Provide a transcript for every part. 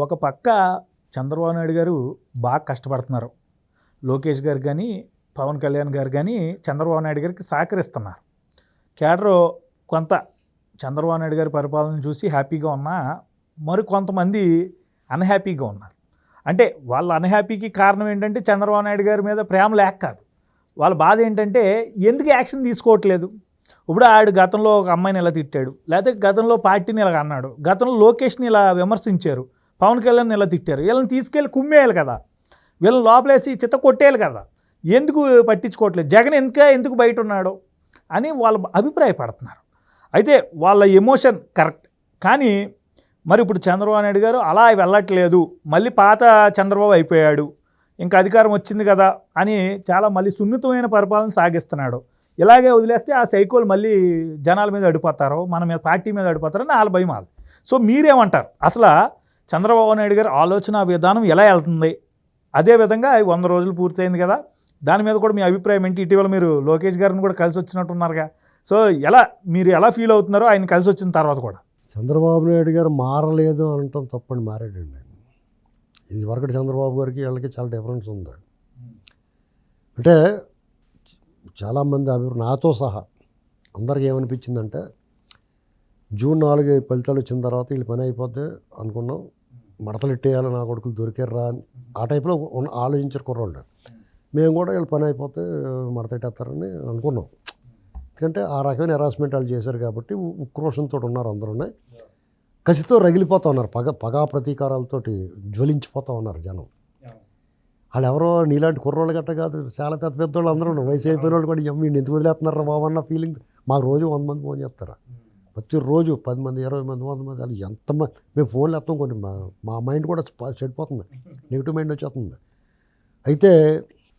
ఒక పక్క చంద్రబాబు నాయుడు గారు బాగా కష్టపడుతున్నారు. లోకేష్ గారు కానీ, పవన్ కళ్యాణ్ గారు కానీ చంద్రబాబు నాయుడు గారికి సహకరిస్తున్నారు. కేడరు కొంత చంద్రబాబు నాయుడు గారి పరిపాలన చూసి హ్యాపీగా ఉన్నా మరి కొంతమంది అన్హ్యాపీగా ఉన్నారు. అంటే వాళ్ళ అన్హ్యాపీకి కారణం ఏంటంటే చంద్రబాబు నాయుడు గారి మీద ప్రేమ లేక కాదు. వాళ్ళ బాధ ఏంటంటే ఎందుకు యాక్షన్ తీసుకోవట్లేదు. ఇప్పుడు ఆడు గతంలో ఒక అమ్మాయిని ఇలా తిట్టాడు, లేకపోతే గతంలో పార్టీని ఇలా అన్నాడు, గతంలో లోకేష్ని ఇలా విమర్శించారు, పవన్ కళ్యాణ్ ఇలా తిట్టారు. వీళ్ళని తీసుకెళ్ళి కుమ్మేయాలి కదా, వీళ్ళని లోపలేసి చిత్త కొట్టేయాలి కదా, ఎందుకు పట్టించుకోవట్లేదు, జగన్ ఎందుకు బయట ఉన్నాడు అని వాళ్ళు అభిప్రాయపడుతున్నారు. అయితే వాళ్ళ ఎమోషన్ కరెక్ట్. కానీ మరి ఇప్పుడు చంద్రబాబు నాయుడు గారు అలా వెళ్ళట్లేదు, మళ్ళీ పాత చంద్రబాబు అయిపోయాడు, ఇంకా అధికారం వచ్చింది కదా అని చాలా మళ్ళీ సున్నితమైన పరిపాలన సాగిస్తున్నాడు. ఇలాగే వదిలేస్తే ఆ సైకోలు మళ్ళీ జనాల మీద అడిపోతారో, మన మీద పార్టీ మీద అడిపోతారని వాళ్ళ భయం వాళ్ళు. సో మీరేమంటారు, అసలు చంద్రబాబు నాయుడు గారి ఆలోచన విధానం ఎలా వెళ్తుంది? అదేవిధంగా 100 రోజులు పూర్తయింది కదా, దాని మీద కూడా మీ అభిప్రాయం ఏంటి? ఇటీవల మీరు లోకేష్ గారిని కూడా కలిసి వచ్చినట్టున్నారుగా, సో మీరు ఎలా ఫీల్ అవుతున్నారో ఆయన కలిసి వచ్చిన తర్వాత కూడా? చంద్రబాబు నాయుడు గారు మారలేదు అనటం తప్పని మారాడండి ఆయన. ఇది వరకటి చంద్రబాబు గారికి వీళ్ళకి చాలా డిఫరెన్స్ ఉంది. అంటే చాలామంది నాతో సహా అందరికీ ఏమనిపించిందంటే జూన్ 4 ఫలితాలు వచ్చిన తర్వాత వీళ్ళు పని అయిపోద్ది అనుకున్నాం, మడతలు ఇట్టేయాలి నా కొడుకులు దొరికారా అని ఆ టైప్లో ఆలోచించారు కుర్రోళ్ళు. మేము కూడా వీళ్ళు పని అయిపోతే మడతెట్టేస్తారని అనుకున్నాం. ఎందుకంటే ఆ రకమైన హెరాస్మెంట్ వాళ్ళు చేశారు కాబట్టి ఉక్రోషంతో ఉన్నారు, అందరూ కసితో రగిలిపోతూ ఉన్నారు, పగా ప్రతీకారాలతోటి జ్వలించిపోతూ ఉన్నారు జనం. వాళ్ళు ఎవరో నీలాంటి కుర్రోళ్ళు గట్ట కాదు, చాలా పెద్ద పెద్దోళ్ళు అందరూ వయసు అయిపోయిన వాళ్ళు కూడా వీడిని ఎందుకు వదిలేస్తున్నారా బాబు అన్న ఫీలింగ్. మాకు రోజు 100 మంది ఫోన్ చేస్తారా, ప్రతిరోజు 10 మంది 20 మంది 100 మంది వాళ్ళు ఎంతమంది మేము ఫోన్లు ఎత్తాం. కొన్ని మా మైండ్ కూడా చెడిపోతుంది, నెగిటివ్ మైండ్ వచ్చేస్తుంది. అయితే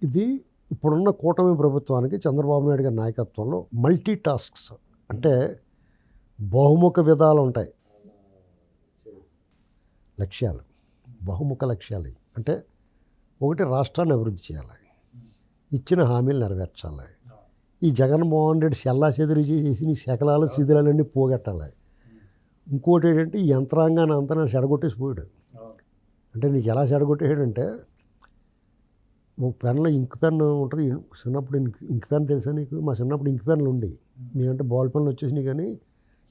ఇది ఇప్పుడున్న కూటమి ప్రభుత్వానికి చంద్రబాబు నాయుడు గారి నాయకత్వంలో మల్టీ టాస్క్స్ అంటే బహుముఖ విధాలు ఉంటాయి, లక్ష్యాలు, బహుముఖ లక్ష్యాలు. అంటే ఒకటి రాష్ట్రాన్ని అభివృద్ధి చేయాలి, ఇచ్చిన హామీలు నెరవేర్చాలి, ఈ జగన్మోహన్ రెడ్డి సెల్లా చెదురు చేసి నీ శకలాలు శిథిలాలన్నీ పోగొట్టాలి. ఇంకోటి ఏంటంటే ఈ యంత్రాంగాన్ని అంతా చెడగొట్టేసి పోయాడు. అంటే నీకు ఎలా చెడగొట్టేసాడంటే ఒక పెన్లో ఇంక్ పెన్ ఉంటుంది, చిన్నప్పుడు ఇంక్ పెన్ తెలుసా నీకు? మా చిన్నప్పుడు ఇంక్ పెన్లు ఉండి, మేమంటే బాల్ పెన్లు వచ్చేసినాయి. కానీ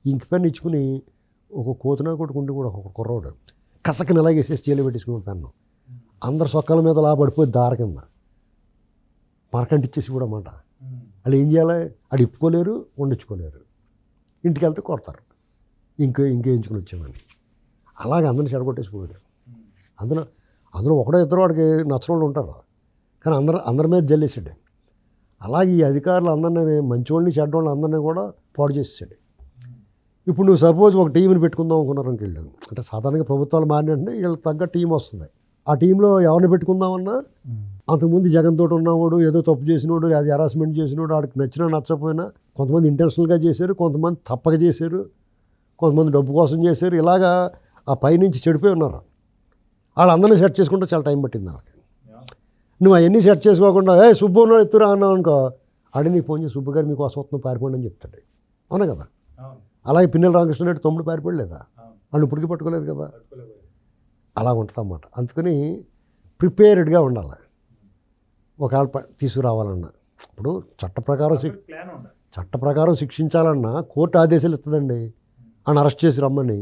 ఇంక్ పెన్ ఇచ్చుకుని ఒక కోతునా కొట్టుకుంటే కూడా ఒక కుర్రోడు కసకని ఎలాగేసేసి జైలు పెట్టేసుకున్నాడు పెన్ను. అందరు సొక్కల మీద లా పడిపోయి దారి కింద మరకంటిచ్చేసి కూడా అన్నమాట. వాళ్ళు ఏం చేయాలి, అది ఇప్పుకోలేరు, వండించుకోలేరు, ఇంటికి వెళ్తే కొడతారు, ఇంకేయించుకుని వచ్చామని. అలాగే అందరిని చెడగొట్టేసిపోయాడు. అందులో ఒకడో ఇద్దరు వాడికి నచ్చిన వాళ్ళు ఉంటారు, కానీ అందరి మీద జల్లేసాడు. అలాగే ఈ అధికారులు అందరినీ, మంచివాళ్ళని చెడ్డవాళ్ళని అందరినీ కూడా పాడు చేసేసాడు. ఇప్పుడు నువ్వు సపోజ్ ఒక టీంని పెట్టుకుందాం అనుకున్నారు వీళ్ళు. అంటే సాధారణంగా ప్రభుత్వాలు మారిన వెంటనే వీళ్ళకి తగ్గ టీం వస్తుంది. ఆ టీంలో ఎవరిని పెట్టుకుందామన్నా అంతకుముందు జగన్ తోటి ఉన్నవాడు, ఏదో తప్పు చేసినోడు, అది హెరాస్మెంట్ చేసినోడు, వాడికి నచ్చినా నచ్చకపోయినా, కొంతమంది ఇంటెన్షనల్గా చేశారు, కొంతమంది తప్పక చేశారు, కొంతమంది డబ్బు కోసం చేశారు. ఇలాగా ఆ పైనుంచి చెడిపోయి ఉన్నారు. వాళ్ళందరినీ సెట్ చేసుకుంటే చాలా టైం పట్టింది వాళ్ళకి. నువ్వు అవన్నీ సెట్ చేసుకోకుండా సుబ్బు ఉన్నాడు ఎత్తురా అన్నావు అనుకో, ఆడి నీకు ఫోన్ చేసి సుబ్బు గారు మీకు వస్తుంది పారిపోండి అని చెప్తాడు. అవునా కదా? అలాగే పిన్నెల రామకృష్ణరెడ్డి తమ్ముడు పారిపోలేదా, వాళ్ళు ఇప్పటికీ పట్టుకోలేదు కదా. అలా ఉంటుంది అన్నమాట. అందుకని ప్రిపేర్డ్గా ఉండాలి ఒకవేళ తీసుకురావాలన్నా. ఇప్పుడు చట్ట ప్రకారం శిక్షించాలన్నా కోర్టు ఆదేశాలు ఇస్తుందండి, ఆయన అరెస్ట్ చేసి రమ్మని.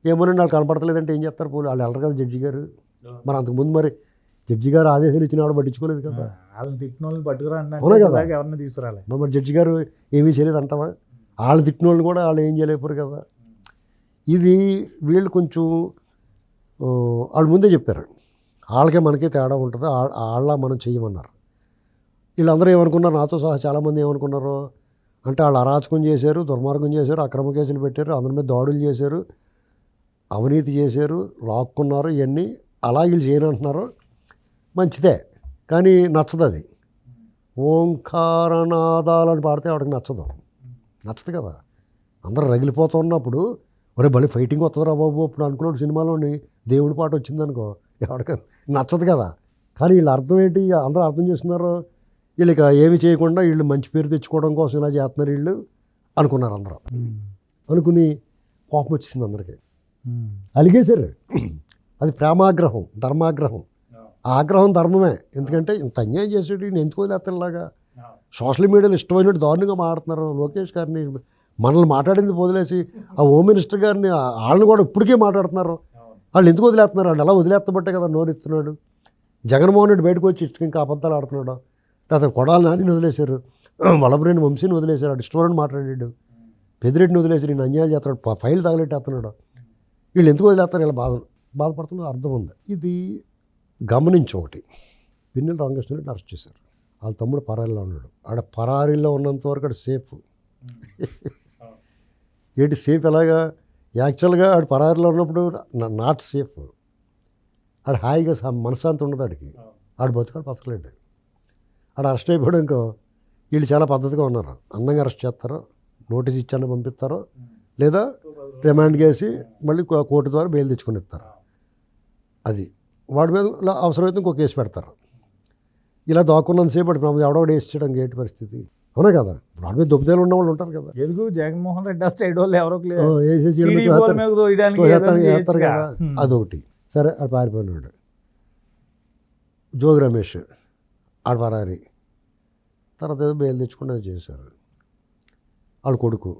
ఏమోనండి వాళ్ళు కనపడతలేదంటే ఏం చేస్తారు పోలీ, వాళ్ళు వెళ్ళరు కదా జడ్జి గారు. మరి అంతకుముందు మరి జడ్జి గారు ఆదేశాలు ఇచ్చిన వాడు పట్టించుకోలేదు కదా. అవునా కదా, మరి జడ్జి గారు ఏమీ చేయలేదు అంటావా? వాళ్ళు తిట్టిన వాళ్ళు కూడా వాళ్ళు ఏం చేయలేకపోరు కదా. ఇది వీళ్ళు కొంచెం వాళ్ళు ముందే చెప్పారు, వాళ్ళకే మనకే తేడా ఉంటుంది, వాళ్ళ మనం చెయ్యమన్నారు. వీళ్ళందరూ ఏమనుకున్నారు, నాతో సహా చాలామంది ఏమనుకున్నారు అంటే వాళ్ళు అరాచకం చేశారు, దుర్మార్గం చేశారు, అక్రమ కేసులు పెట్టారు, అందరి మీద దాడులు చేశారు, అవినీతి చేశారు, లాక్కున్నారు, ఇవన్నీ అలా వీళ్ళు చేయనంటున్నారు. మంచిదే, కానీ నచ్చదు. అది ఓంకారనాదాలని పాడితే వాడికి నచ్చదు కదా. అందరూ రగిలిపోతున్నప్పుడు ఒరే భలే ఫైటింగ్ వస్తుందిరా బాబు ఇప్పుడు అనుకున్నాడు సినిమాలోని దేవుడి పాట వచ్చిందనుకో, ఎవరికైనా నచ్చదు కదా. కానీ వీళ్ళు అర్థం ఏంటి, అందరూ అర్థం చేస్తున్నారు, వీళ్ళకి ఏమి చేయకుండా వీళ్ళు మంచి పేరు తెచ్చుకోవడం కోసం ఇలా చేస్తున్నారు వీళ్ళు అనుకున్నారు. అందరూ అనుకుని కోపం వచ్చేసింది అందరికీ, అలిగేశారు. అది ప్రేమాగ్రహం, ధర్మాగ్రహం. ఆ ఆగ్రహం ధర్మమే. ఎందుకంటే ఇంత అన్యాయం చేసేటి నేను ఎందుకు వదిలేస్తానులాగా. సోషల్ మీడియాలో ఇష్టమైనట్టు దారుణంగా మాట్లాడుతున్నారు లోకేష్ గారిని. మనల్ని మాట్లాడింది వదిలేసి ఆ హోమ్ మినిస్టర్ గారిని వాళ్ళని కూడా ఇప్పటికే మాట్లాడుతున్నారు. వాళ్ళు ఎందుకు వదిలేస్తున్నారు? వాళ్ళు ఎలా వదిలేస్తబట్టే కదా నోరెత్తున్నాడు. జగన్మోహన్ రెడ్డి బయటకు వచ్చి ఇంకా అబద్ధాలు ఆడుతున్నాడు. లేదా కొడాలి నానిని వదిలేశారు, వల్లభనేని వంశీని వదిలేశారు, అటు ఇష్టం మాట్లాడాడు. పెద్దిరెడ్డిని వదిలేసి నేను అన్యాయం చేస్తున్నాడు, ఫైల్ తగలెట్టేస్తున్నాడు. వీళ్ళు ఎందుకు వదిలేస్తారు? ఇలా బాధపడుతున్నారు అర్థం ఉంది. ఇది గమనించి ఒకటి, పిన్నెల రామకృష్ణారెడ్డి అరెస్ట్ చేశారు. వాళ్ళ తమ్ముడు పరారీలో ఉన్నాడు. ఆడ పరారీలో ఉన్నంత వరకు ఆడ సేఫ్. ఏంటి సేఫ్ ఎలాగా? యాక్చువల్గా ఆడు పరారీలో ఉన్నప్పుడు నాట్ సేఫ్. ఆడు హాయిగా మనశ్శాంతి ఉండదు ఆడికి. ఆడు బతకలేడు. ఆడు అరెస్ట్ అయిపోయాడు ఇంకో వీళ్ళు చాలా పద్ధతిగా ఉన్నారు. అందంగా అరెస్ట్ చేస్తారో, నోటీస్ ఇచ్చాను పంపిస్తారో, లేదా రిమాండ్ చేసి మళ్ళీ కోర్టు ద్వారా బెయిల్ తెచ్చుకొని ఇస్తారు. అది వాడి మీద అవసరమైతే ఇంకో కేసు పెడతారు. ఇలా దాక్కున్నంతసేపు వాడు ఎవడో వేసేయడం గేట్ పరిస్థితి. అవునా కదా? వాడి మీద దుబ్బదేలు ఉన్న వాళ్ళు ఉంటారు కదా. ఎందుకు జగన్మోహన్ రెడ్డి సైడ్ వాళ్ళు ఎవరో వేసేసి వేస్తారు కదా. అదొకటి. సరే ఆడు పారిపోయినాడు. జోగి రమేష్ ఆడ పరారి. తర్వాత ఏదో బెయిల్ తెచ్చుకుని చేశారు. వాళ్ళ కొడుకు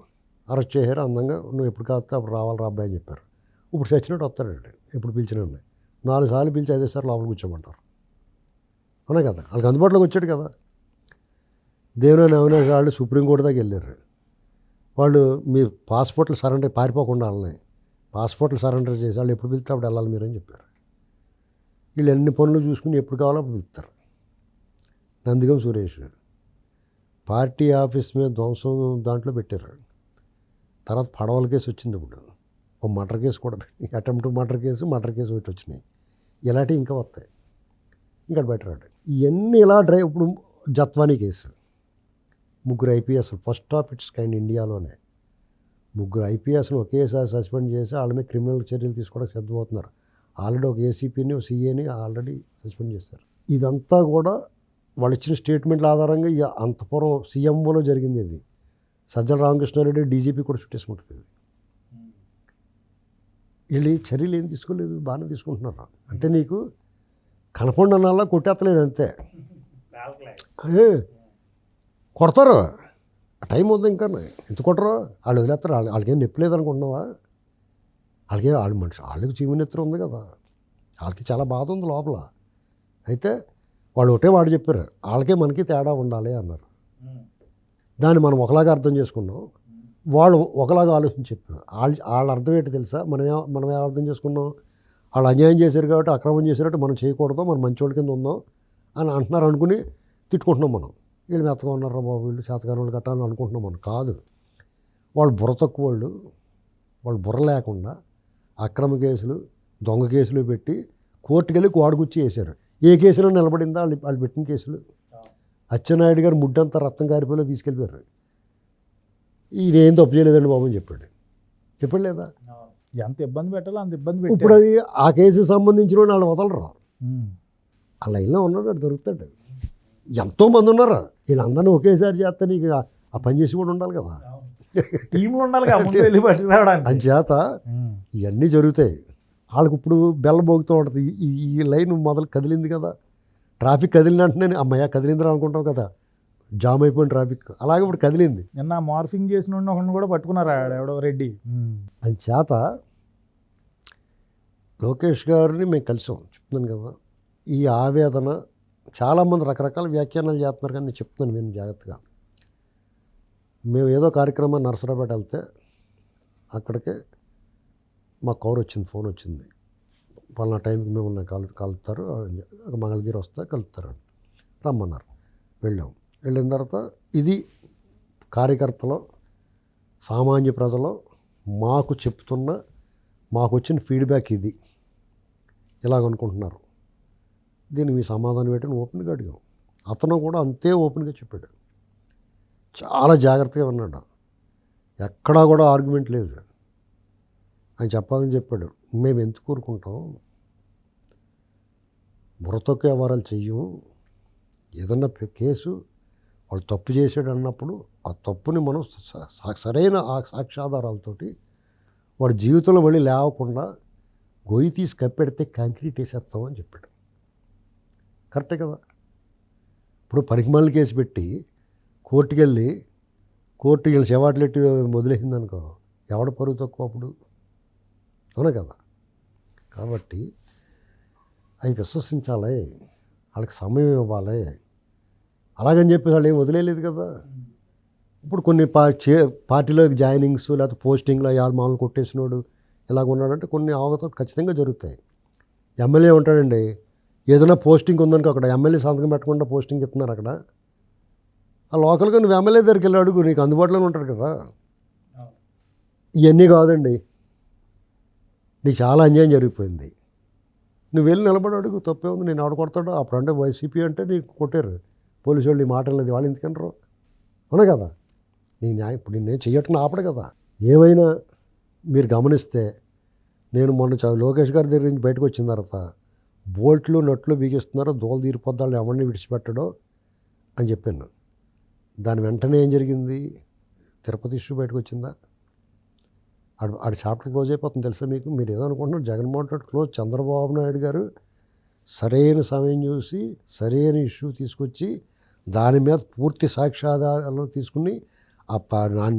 అరెస్ట్ చేశారు. అందంగా నువ్వు ఎప్పుడు కాస్తే అప్పుడు రావాలి రా అబ్బాయి అని చెప్పారు. ఇప్పుడు చచ్చినట్టు వస్తాడండి. ఎప్పుడు పిలిచినా 4 సార్లు పిలిచి 5 సార్లు లోపల కూర్చోమంటారు. అవునా కదా? వాళ్ళకి అందుబాటులోకి వచ్చాడు కదా. దేవినేని అవినాష్ వాళ్ళు సుప్రీంకోర్టు దాకా వెళ్ళారు. వాళ్ళు మీ పాస్పోర్ట్లు సరెండర్ పారిపోకుండా వాళ్ళని పాస్పోర్ట్లు సరెండర్ చేసి వాళ్ళు ఎప్పుడు పిలిస్తే అప్పుడు వెళ్ళాలి మీరు అని చెప్పారు. వీళ్ళు ఎన్ని పనులు చూసుకుని ఎప్పుడు కావాలో అప్పుడు పిలుస్తారు. నందిగం సురేష్ పార్టీ ఆఫీస్ మీద ధ్వంసం దాంట్లో పెట్టారు. తర్వాత పడవల కేసు వచ్చింది. ఇప్పుడు ఓ మర్డర్ కేసు కూడా, అటెంప్ట్ మర్డర్ కేసు ఒకటి వచ్చినాయి. ఇలాంటివి ఇంకా వస్తాయి. ఇంకా బయట రాడు. ఇవన్నీ ఇలా ఇప్పుడు Jethwani case 3 IPS first of it's kind ఇండియాలోనే. 3 IPSను ఒకేసారి సస్పెండ్ చేసి వాళ్ళ మీద క్రిమినల్ చర్యలు తీసుకోవడానికి సిద్ధమవుతున్నారు. ఆల్రెడీ ఒక ACPని ఒక CAని ఆల్రెడీ సస్పెండ్ చేశారు. ఇదంతా కూడా వాళ్ళు ఇచ్చిన స్టేట్మెంట్ల ఆధారంగా అంతపురం CMOలో జరిగింది. ఇది సజ్జల రామకృష్ణారెడ్డి DGP కూడా చుట్టేసుకుంటుంది. వీళ్ళు చర్యలు ఏం తీసుకోలేదు, బాగానే తీసుకుంటున్నారు. అంటే నీకు కనపండి అన్నలా కొట్టేస్తలేదు అంతే. కొడతారు, టైం ఉంది ఇంకా. ఎంత కొట్టరు? వాళ్ళు వదిలేస్తారు. వాళ్ళకేం నొప్పి లేదనుకుంటున్నావా? వాళ్ళకి చీమనెత్తర ఉంది కదా. వాళ్ళకి చాలా బాధ ఉంది లోపల. అయితే వాళ్ళు ఒకటే వాడు చెప్పారు, వాళ్ళకే మనకి తేడా ఉండాలి అన్నారు. దాన్ని మనం ఒకలాగా అర్థం చేసుకున్నాం, వాళ్ళు ఒకలాగా ఆలోచించి చెప్పారు. వాళ్ళ అర్థం ఏంటి తెలుసా? మనం ఏం అర్థం చేసుకున్నాం? వాళ్ళు అన్యాయం చేశారు కాబట్టి, అక్రమం చేశారు కాబట్టి మనం చేయకూడదు, మనం మంచోళ్ళ కింద ఉందాం అని అంటున్నారు అనుకుని తిట్టుకుంటున్నాం మనం. వీళ్ళు మెత్తగా ఉన్నారా బాబు, వీళ్ళు శాతకాని వాళ్ళు కట్టాలని అనుకుంటున్నాం మనం. కాదు, వాళ్ళు బుర్ర తక్కువ వాళ్ళు బుర్ర లేకుండా అక్రమ కేసులు, దొంగ కేసులు పెట్టి కోర్టుకు వెళ్ళి వాడుకొచ్చి వేశారు. ఏ కేసులో నిలబడిందా వాళ్ళు పెట్టిన కేసులు. అచ్చెన్నాయుడు గారు ముడ్డంతా రక్తం కారిపోయిలో తీసుకెళ్ళిపోయారు. ఈయన ఏం తప్పు చేయలేదండి బాబు అని చెప్పాడు లేదా? ఎంత ఇబ్బంది పెట్టాలో అంత ఇబ్బంది పెట్టారు. ఇప్పుడు అది ఆ కేసుకు సంబంధించిన వాళ్ళు వదలరు. ఆ లైన్లో ఉన్నాడు, అది దొరుకుతాడు. ఎంతోమంది ఉన్నారు. వీళ్ళందరినీ ఒకేసారి చేస్తే నీకు ఆ పని చేసి కూడా ఉండాలి కదా. టీంలో ఉండాలి. అంచేత ఇవన్నీ జరుగుతాయి. వాళ్ళకి ఇప్పుడు బెల్ల మోగుతూ ఉంటుంది. ఈ లైన్ మొదలు కదిలింది కదా, ట్రాఫిక్ కదిలినట్టునే అమ్మయ్య కదిలిందిరా అనుకుంటాం కదా, జామ్ అయిపోయిన ట్రాఫిక్. అలాగే ఇప్పుడు కదిలింది. నిన్న మార్ఫింగ్ చేసిన ఒకరిని కూడా పట్టుకున్నారా ఎవడో రెడ్డి. అంచేత లోకేష్ గారిని మేము కలిసాం, చెప్తున్నాను కదా. ఈ ఆవేదన చాలామంది రకరకాల వ్యాఖ్యానాలు చేస్తున్నారు, కానీ నేను చెప్తున్నాను నేను జాగ్రత్తగా. మేము ఏదో కార్యక్రమాన్ని నరసరావుపేట వెళ్తే అక్కడికే మా కవర్ వచ్చింది, ఫోన్ వచ్చింది, పలానా టైంకి మిమ్మల్ని కలుపుతారు, మంగళగిరి వస్తే కలుపుతారు రమ్మన్నారు. వెళ్ళిన తర్వాత ఇది కార్యకర్తలు, సామాన్య ప్రజలు మాకు చెప్తున్న, మాకు వచ్చిన ఫీడ్బ్యాక్ ఇది, ఇలాగనుకుంటున్నారు, దీనికి మీ సమాధానం ఏంటని ఓపెన్గా అడిగాం. అతను కూడా అంతే ఓపెన్గా చెప్పాడు, చాలా జాగ్రత్తగా ఉన్నాడు, ఎక్కడా కూడా ఆర్గ్యుమెంట్ లేదు. ఆయన చెప్పాలని చెప్పాడు. మేము ఎందుకు కోరుకుంటాం, బుర్రతొక్క వ్యవహారాలు చెయ్యము. ఏదన్నా కేసు వాళ్ళు తప్పు చేసాడు అన్నప్పుడు ఆ తప్పుని మనం సరైన సాక్ష్యాధారాలతోటి వాడి జీవితంలో మళ్ళీ లేవకుండా గొయ్యి తీసి కప్పెడితే కాంక్రీట్ వేసేస్తామని చెప్పాడు. కరెక్టే కదా. ఇప్పుడు పరిమాణాలు కేసు పెట్టి కోర్టుకి వెళ్ళి చెవాట్లెట్టి వదిలేసింది అనుకో, ఎవడ పరుగు తక్కువ అప్పుడు? అవునా కదా. కాబట్టి అవి విశ్వసించాలి, వాళ్ళకి సమయం ఇవ్వాలి. అలాగని చెప్పి వాళ్ళు ఏం వదిలేదు కదా. ఇప్పుడు కొన్ని పార్టీలో జాయినింగ్స్ లేకపోతే పోస్టింగ్లో వాళ్ళు మామూలు కొట్టేసినోడు ఇలాగ ఉన్నాడంటే కొన్ని అవగతం ఖచ్చితంగా జరుగుతాయి. ఎమ్మెల్యే ఉంటాడండి, ఏదైనా పోస్టింగ్ ఉందనుకో, అక్కడ ఎమ్మెల్యే సంతకం పెట్టకుండా పోస్టింగ్ ఇస్తున్నారు అక్కడ. ఆ లోకల్గా నువ్వు ఎమ్మెల్యే దగ్గరికి వెళ్ళి అడుగు, నీకు అందుబాటులోనే ఉంటాడు కదా. ఇవన్నీ కాదండి, నీకు చాలా అన్యాయం జరిగిపోయింది, నువ్వు వెళ్ళి నిలబడి అడుగు, తప్పే ఉంది. నేను ఆడ కొడతాడు అప్పుడు అంటే వైసీపీ అంటే నీకు కొట్టారు పోలీసు వాళ్ళు, ఈ మాట లేదు, వాళ్ళు ఎందుకనరు? అవునా కదా. నీ న్యాయం ఇప్పుడు నేనేం చెయ్యటం ఆపడు కదా. ఏమైనా మీరు గమనిస్తే నేను మొన్న లోకేష్ గారి దగ్గర నుంచి బయటకు వచ్చిన తర్వాత బోల్ట్లు నట్లు బిగిస్తున్నారో దోలు తీరిపోద్దాళ్ళు ఎవరిని విడిచిపెట్టడో అని చెప్పాను. దాని వెంటనే ఏం జరిగింది? తిరుపతి ఇష్యూ బయటకు వచ్చిందా? ఆడు చాప్టర్ క్లోజ్ అయిపోతుంది తెలుసా మీకు. మీరు ఏదో అనుకుంటున్నారు జగన్మోహన్ రెడ్డి క్లోజ్. చంద్రబాబు నాయుడు గారు సరైన సమయం చూసి సరైన ఇష్యూ తీసుకొచ్చి దాని మీద పూర్తి సాక్ష్యాధారాలు తీసుకుని ఆ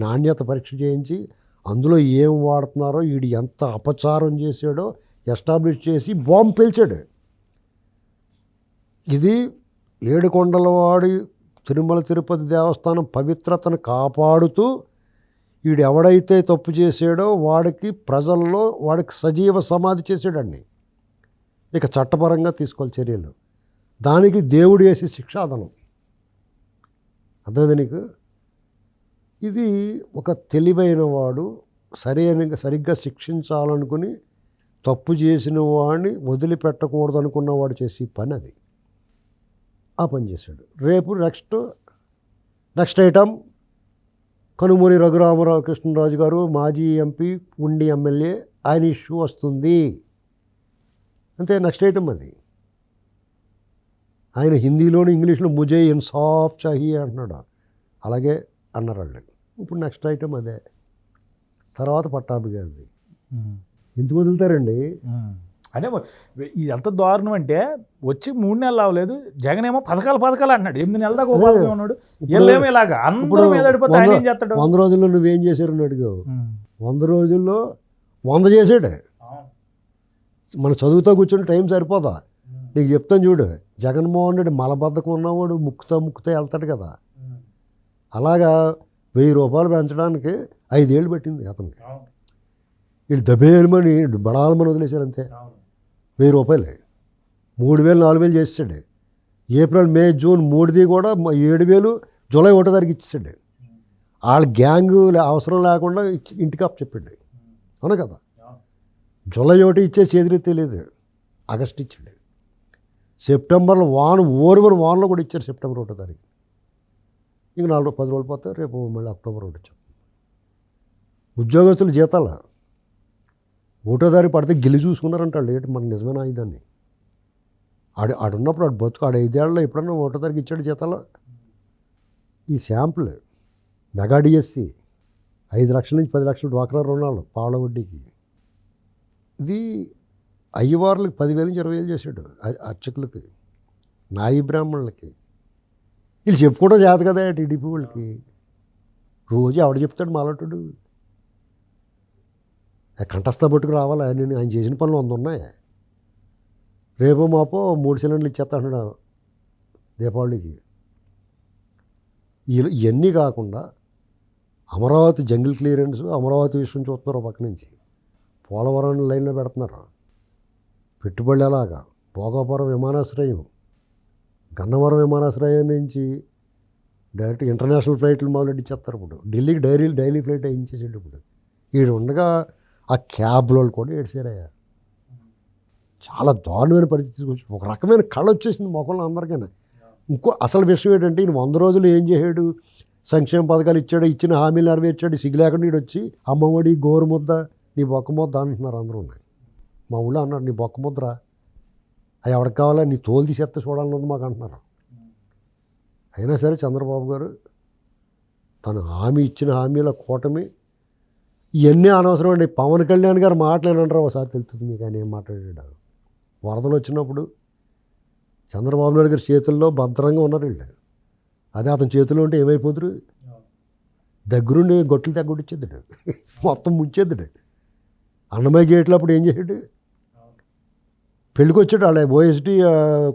నాణ్యత పరీక్ష చేయించి అందులో ఏం వాడుతున్నారో వీడు ఎంత అపచారం చేశాడో ఎస్టాబ్లిష్ చేసి బాంబు పేల్చాడు. ఇది ఏడుకొండలవాడి తిరుమల తిరుపతి దేవస్థానం పవిత్రతను కాపాడుతూ వీడు ఎవడైతే తప్పు చేశాడో వాడికి ప్రజల్లో వాడికి సజీవ సమాధి చేసాడండి. ఇక చట్టపరంగా తీసుకోవాలి చర్యలు. దానికి దేవుడు వేసి శిక్షాదనం. అర్థమైంది నీకు? ఇది ఒక తెలివైన వాడు సరిగ్గా శిక్షించాలనుకుని తప్పు చేసిన వాడిని వదిలిపెట్టకూడదు అనుకున్నవాడు చేసే పని అది. ఆ పని చేశాడు. రేపు నెక్స్ట్ ఐటమ్ కనుమూరి రఘురామరావు కృష్ణరాజు గారు మాజీ ఎంపీ ఉండి ఎమ్మెల్యే, ఆయన ఇష్యూ వస్తుంది అంతే. నెక్స్ట్ ఐటమ్ అది. ఆయన హిందీలోను ఇంగ్లీష్లో ముజే ఇన్సాఫ్ చాహియే అంటున్నాడు. అలాగే అన్నారు వాళ్ళు. ఇప్పుడు నెక్స్ట్ ఐటమ్ అదే. తర్వాత పట్టాభి గారిది. ఎందుకు వదులుతారండి? అంటే ఇది ఎంత దారుణం అంటే వచ్చి 3 నెలలు అవ్వలేదు, జగన్ ఏమో పథకాలు అంటున్నాడు. 8 నెలల దాకా ఉపయోగం ఉన్నాడు. వీళ్ళేమో ఇలాగా అందరూ మీద పడిపోతే ఆయన ఏం చేస్తాడు? 100 రోజుల్లో నువ్వేం చేశారని అడిగావు. 100 రోజుల్లో 100 చేసాడు. మన చదువుతో కూర్చొని టైం సరిపోదా? నీకు చెప్తాను చూడు, జగన్మోహన్ రెడ్డి మలబద్ధకం ఉన్నవాడు ముక్కుతో వెళ్తాడు కదా. అలాగా 1000 రూపాయలు పెంచడానికి 5 ఏళ్ళు పట్టింది అతనికి. వీళ్ళు దబ్బేయమని బడాలమని వదిలేశారు అంతే. 1000 రూపాయలు 3000 4000 చేసాడు. ఏప్రిల్ మే జూన్ 3ది కూడా 7000 జూలై 1వ తారీఖు ఇచ్చేసాడు. వాళ్ళ గ్యాంగ్ అవసరం లేకుండా ఇంటికి అప్పు చెప్పాడు. అవును కదా. జూలై 1 ఇచ్చే చేతిరి తెలియదు, ఆగస్ట్ ఇచ్చాడు. సెప్టెంబర్లో వానలో కూడా ఇచ్చారు సెప్టెంబర్ 1వ తారీఖు. ఇంక 10 రోజులు పోతే రేపు మళ్ళీ అక్టోబర్ 1 వచ్చాం. ఉద్యోగస్తుల జీతాల 1వ తారీఖు పడితే గిల్లి చూసుకున్నారంట వాళ్ళు. ఏంటి మనకు నిజమైన ఆయుధాన్ని ఆడున్నప్పుడు బతుకు 5 ఏళ్ళలో ఎప్పుడన్నా 1వ తారీఖు ఇచ్చాడు జీతాలు. ఈ శాంపుల్ మెగా డిఎస్సి 5 లక్షల నుంచి 10 లక్షలు డ్వాక్రా రుణాలు పావుల వడ్డీకి. ఇది అయ్యవార్లకి 10,000 నుంచి 20,000 చేశాడు. అర్చకులకి, నాయి బ్రాహ్మణులకి. వీళ్ళు చెప్పుకోవడం చేత కదా టీడీపీ వాళ్ళకి. రోజు ఎవడు చెప్తాడు మాలటుడు? కంఠస్థ పట్టుకు రావాలి. ఆయన చేసిన పనులు 100 ఉన్నాయి. రేపో మాపో 3 సిలిండర్లు ఇచ్చేస్తా అంటున్నాడు దీపావళికి. ఇవన్నీ కాకుండా అమరావతి జంగిల్ క్లియరెన్స్, అమరావతి విషయం చూస్తున్నారు పక్క నుంచి. పోలవరం లైన్లో పెడుతున్నారు. పెట్టుబడులు ఎలాగా? భోగాపురం విమానాశ్రయం, గన్నవరం విమానాశ్రయం నుంచి డైరెక్ట్ ఇంటర్నేషనల్ ఫ్లైట్లు మొదలెట్టిచ్చేస్తారు. ఇప్పుడు ఢిల్లీకి డైలీ ఫ్లైట్ వేయించేసాడు. ఇప్పుడు వీడు ఉండగా ఆ క్యాబ్లో కూడా ఏడ్చారయ్యా. చాలా దారుణమైన పరిస్థితి వచ్చి ఒక రకమైన కళ వచ్చేసింది మొక్కల్లో అందరికైనా. ఇంకో అసలు విషయం ఏంటంటే ఈయన 100 రోజులు ఏం చేశాడు? సంక్షేమ పథకాలు ఇచ్చాడు, ఇచ్చిన హామీలు నెరవేర్చాడు. సిగ్గు లేకుండా వీడు వచ్చి అమ్మఒడి, గోరు ముద్ద, నీ బొక్క ముద్ద అంటున్నారు అందరూ. ఉన్నాయి మా ఊళ్ళో అన్నాడు, నీ బొక్క ముద్ర అది ఎవరికి కావాలా, నీ తోలు తీసేస్తే చూడాలన్నది మాకు అంటున్నారు. అయినా సరే చంద్రబాబు గారు తను ఇచ్చిన హామీల కూటమి ఇవన్నీ అనవసరం అండి. పవన్ కళ్యాణ్ గారు మాట్లాడినారు ఒకసారి తెలుస్తుంది మీకు, ఆయన ఏం మాట్లాడాడు. వరదలు వచ్చినప్పుడు చంద్రబాబు నాయుడు గారి చేతుల్లో భద్రంగా ఉన్నారు వీళ్ళు. అదే అతని చేతిలో ఉంటే ఏమైపోతురు, దగ్గరుండి గొట్లు తగ్గొట్టిచ్చేద్దాడు, మొత్తం ముంచేద్దాడు. అన్నమయ్య గేట్లు అప్పుడు ఏం చేసాడు, పెళ్ళికి వచ్చాడు. అలా ఓఎస్డీ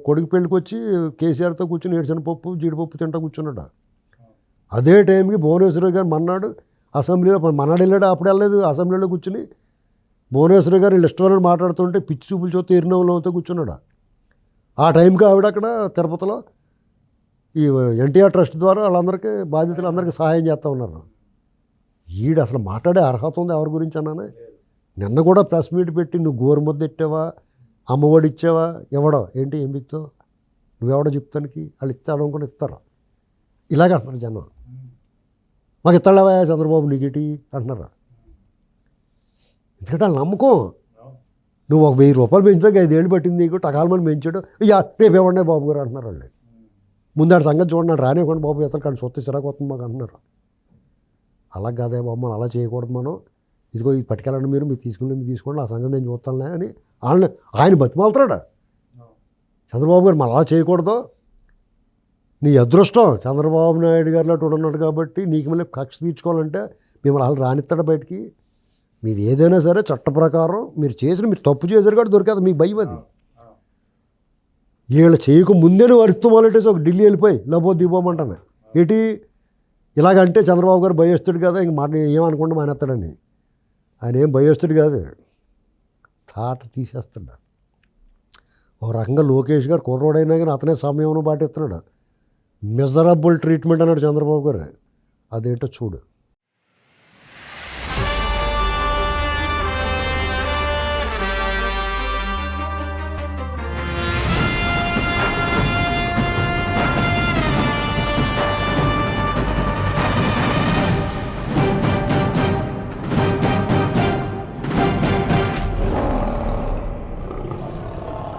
కొడుకు పెళ్ళికి వచ్చి కేసీఆర్తో కూర్చొని ఏడ్చిన పప్పు జీడిపప్పు తింటా కూర్చున్నాడు. అదే టైంకి భువనేశ్వర్ గారు మన్నాడు అసెంబ్లీలో, మన్నాడు వెళ్ళాడు, అప్పుడు వెళ్ళలేదు, అసెంబ్లీలో కూర్చుని భువనేశ్వర్ గారు వీళ్ళు ఇష్టం మాట్లాడుతుంటే పిచ్చి చూపులు చూస్తే ఎరినవ్వులతో కూర్చున్నాడు. ఆ టైంకి ఆవిడ అక్కడ తిరుపతిలో ఈ ఎన్టీఆర్ ట్రస్ట్ ద్వారా వాళ్ళందరికీ బాధితులు అందరికీ సహాయం చేస్తూ ఉన్నారు. ఈడు అసలు మాట్లాడే అర్హత ఉంది ఎవరి గురించి అన్నానే. నిన్న కూడా ప్రెస్ మీట్ పెట్టి నువ్వు గోరుముద్ద ఎట్టావా, అమ్మఒడి ఇచ్చావా, ఇవ్వడం ఏంటి, ఏం బిక్తావు, నువ్వెవడో చెప్తానికి, వాళ్ళు ఇస్తాడు అనుకుని ఇస్తారు. ఇలాగ అంటున్నారు జనం. మాకు ఇస్తాడవా చంద్రబాబు నీకేటి అంటున్నారు. ఎందుకంటే వాళ్ళు నమ్మకం. నువ్వు ఒక 1000 రూపాయలు పెంచాక 5 ఏళ్ళు పట్టింది నీకు, టకాలమని పెంచాడు, రేపు ఇవ్వండి బాబు గారు అంటున్నారు వాళ్ళు. ముందాడు సంగతి చూడండి, రానివ్వండి బాబు ఇతను కానీ సొత్తు చిరాకు వస్తుంది మాకు అంటున్నారు. అలా కాదే బాబు, మనం అలా చేయకూడదు, మనం ఇదిగో ఇది పట్టుకెళ్ళండి, మీరు తీసుకోండి, ఆ సంగతి నేను చూస్తానులే అని ఆయన బతిమాలుతున్నాడు. చంద్రబాబు గారు మనం అలా చేయకూడదు, నీ అదృష్టం చంద్రబాబు నాయుడు గారిలో ఉన్నాడు కాబట్టి నీకు మళ్ళీ కక్ష తీర్చుకోవాలంటే మిమ్మల్ని అలా రానిస్తాడు బయటికి. మీది ఏదైనా సరే చట్ట ప్రకారం మీరు తప్పు చేశారు కాబట్టి దొరికేది మీకు భయం. అది వీళ్ళు చేయక ముందే నువ్వు అరుస్తామాలంటేసి ఒక ఢిల్లీ వెళ్ళిపోయి లేకపోతే దిగిపోమంటాను ఏంటి. ఇలాగంటే చంద్రబాబు గారు భయస్తుడు కదా, ఇంక మాట ఏమనుకుంటే మానేస్తాడని. ఆయన ఏం భయస్తుడు కాదు, తాట తీసేస్తాడు. ఒక రకంగా లోకేష్ గారు కుర్రోడైనా కానీ అతనే సమయంలో పాటిస్తున్నాడు. మిజరబుల్ ట్రీట్మెంట్ అన్నాడు చంద్రబాబు గారు. అదేంటో చూడు.